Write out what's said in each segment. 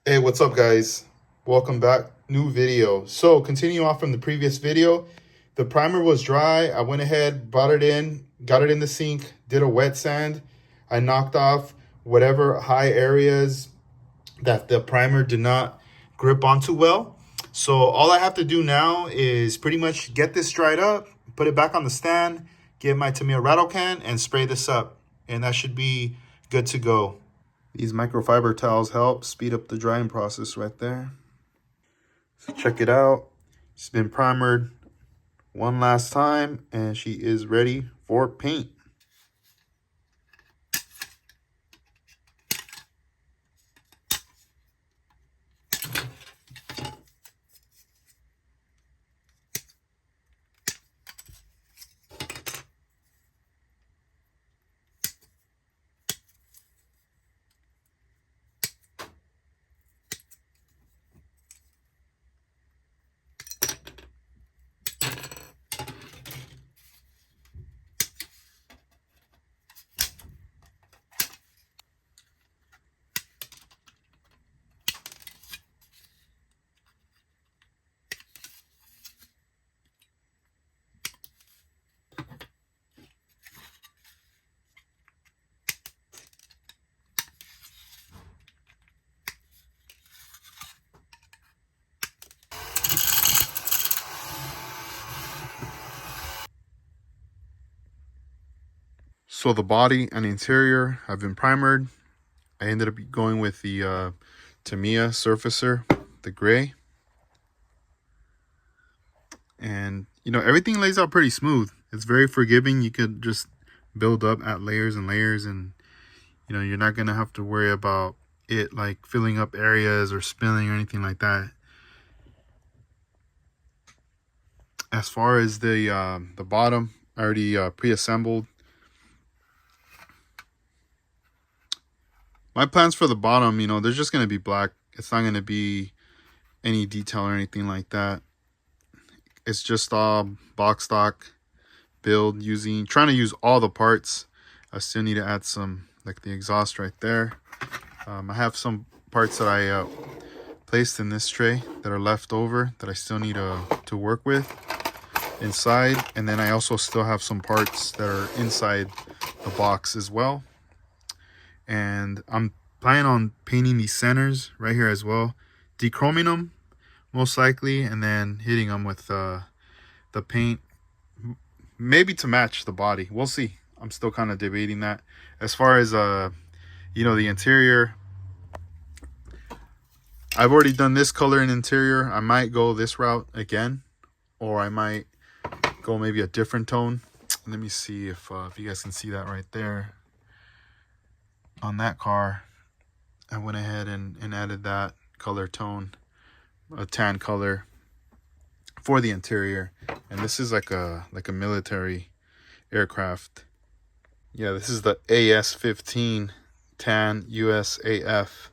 Hey, what's up guys? Welcome back. New video. So continue off from the previous video. The primer was dry. I went ahead, brought it in, got it in the sink, did a wet sand. I knocked off whatever high areas that the primer did not grip onto well. So all I have to do now is pretty much get this dried up, put it back on the stand, get my Tamiya rattle can and spray this up. And that should be good to go. These microfiber towels help speed up the drying process right there. So check it out. She's been primered one last time and she is ready for paint. So the body and interior have been primered. I ended up going with the Tamiya surfacer, the gray. And, you know, everything lays out pretty smooth. It's very forgiving. You could just build up at layers and layers and, you know, you're not going to have to worry about it like filling up areas or spilling or anything like that. As far as the bottom, I already pre-assembled. My plans for the bottom, you know, there's just going to be black. It's not going to be any detail or anything like that. It's just all box stock build, trying to use all the parts. I still need to add some, like the exhaust right there. I have some parts that I placed in this tray that are left over that I still need to work with inside. And then I also still have some parts that are inside the box as well. And I'm planning on painting these centers right here as well, dechroming them most likely, and then hitting them with the paint, maybe to match the body. We'll see. I'm still kind of debating that. As far as you know, the interior, I've already done this color in interior. I might go this route again, or I might go maybe a different tone. Let me see if you guys can see that right there. On that car, I went ahead and added that color tone, a tan color for the interior. And this is like a military aircraft. Yeah, this is the AS-15 tan USAF.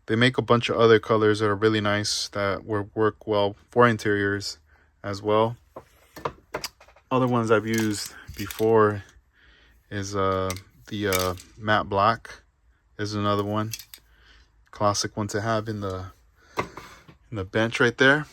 They make a bunch of other colors that are really nice that work well for interiors as well. Other ones I've used before is the matte black is another one, classic one to have in the bench right there.